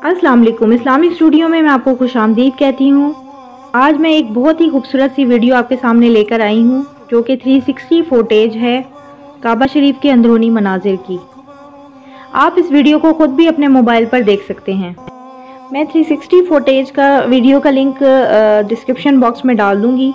अस्सलाम वालेकुम। Islamic studio में मैं आपको खुशामदीद कहती हूँ। आज मैं एक बहुत ही खूबसूरत सी वीडियो आपके सामने लेकर आई हूँ जो कि 360 फुटेज है काबा शरीफ के अंदरूनी मनाजिर की। आप इस वीडियो को खुद भी अपने मोबाइल पर देख सकते हैं। मैं 360 फुटेज का वीडियो का लिंक डिस्क्रिप्शन बॉक्स में डाल दूँगी।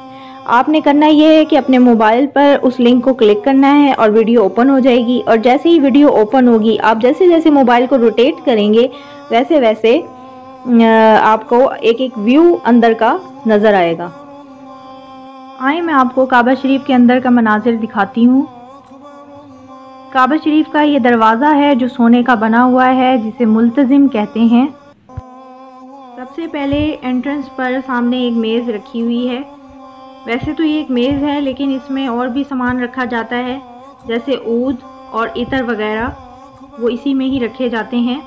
आपने करना ये है कि अपने मोबाइल पर उस लिंक को क्लिक करना है और वीडियो ओपन हो जाएगी। और जैसे ही वीडियो ओपन होगी, आप जैसे जैसे मोबाइल को रोटेट करेंगे वैसे वैसे आपको एक एक व्यू अंदर का नज़र आएगा। आइए मैं आपको काबा शरीफ के अंदर का मनाजिर दिखाती हूँ। काबा शरीफ का ये दरवाज़ा है जो सोने का बना हुआ है, जिसे मुल्तज़िम कहते हैं। सबसे पहले एंट्रेंस पर सामने एक मेज़ रखी हुई है। वैसे तो ये एक मेज़ है, लेकिन इसमें और भी सामान रखा जाता है, जैसे ऊद और इतर वगैरह, वो इसी में ही रखे जाते हैं।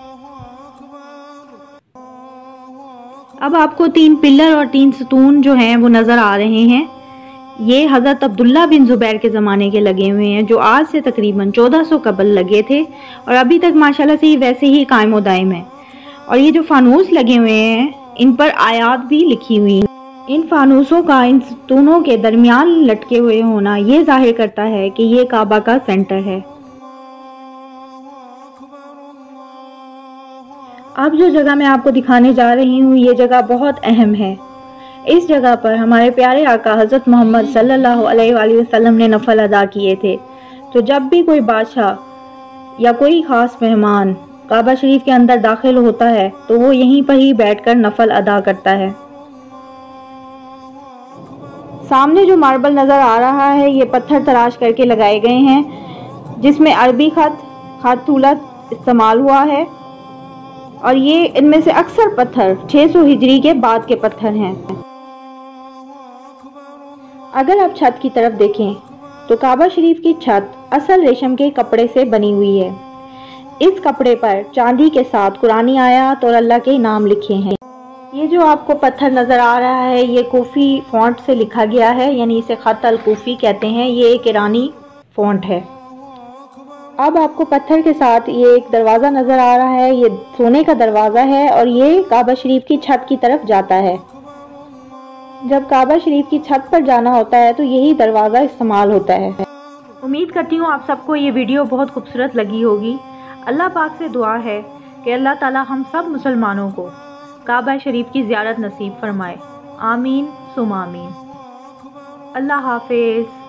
अब आपको 3 पिलर और 3 सतून जो हैं वो नज़र आ रहे हैं। ये हज़रत अब्दुल्ला बिन ज़ुबैर के ज़माने के लगे हुए हैं, जो आज से तकरीबन 1400 कबल लगे थे और अभी तक माशाल्लाह से वैसे ही कायम व दायम है। और ये जो फानूस लगे हुए हैं, इन पर आयात भी लिखी हुई हैं। इन फानूसों का इन सतूनों के दरमियान लटके हुए होना ये जाहिर करता है कि ये काबा का सेंटर है। अब जो जगह मैं आपको दिखाने जा रही हूँ, ये जगह बहुत अहम है। इस जगह पर हमारे प्यारे आका हज़रत मोहम्मद सल्लल्लाहु अलैहि वसल्लम ने नफल अदा किए थे। तो जब भी कोई बादशाह या कोई ख़ास मेहमान काबा शरीफ के अंदर दाखिल होता है तो वो यहीं पर ही बैठकर नफल अदा करता है। सामने जो मार्बल नज़र आ रहा है, ये पत्थर तराश करके लगाए गए हैं, जिसमें अरबी खत तुलत इस्तेमाल हुआ है। और ये इनमें से अक्सर पत्थर 600 हिजरी के बाद के पत्थर हैं। अगर आप छत की तरफ देखें तो काबा शरीफ की छत असल रेशम के कपड़े से बनी हुई है। इस कपड़े पर चांदी के साथ कुरानी आयत और अल्लाह के नाम लिखे हैं। ये जो आपको पत्थर नज़र आ रहा है, ये कोफ़ी फ़ॉन्ट से लिखा गया है, यानी इसे ख़त अल कोफ़ी कहते हैं। ये एक ईरानी फ़ॉन्ट है। अब आपको पत्थर के साथ ये एक दरवाज़ा नज़र आ रहा है, ये सोने का दरवाज़ा है और ये काबा शरीफ की छत की तरफ जाता है। जब काबा शरीफ की छत पर जाना होता है तो यही दरवाज़ा इस्तेमाल होता है। उम्मीद करती हूँ आप सबको ये वीडियो बहुत खूबसूरत लगी होगी। अल्लाह पाक से दुआ है कि अल्लाह ताला हम सब मुसलमानों को काबा शरीफ की ज़ियारत नसीब फरमाए। आमीन सुम आमीन। अल्लाह हाफिज़।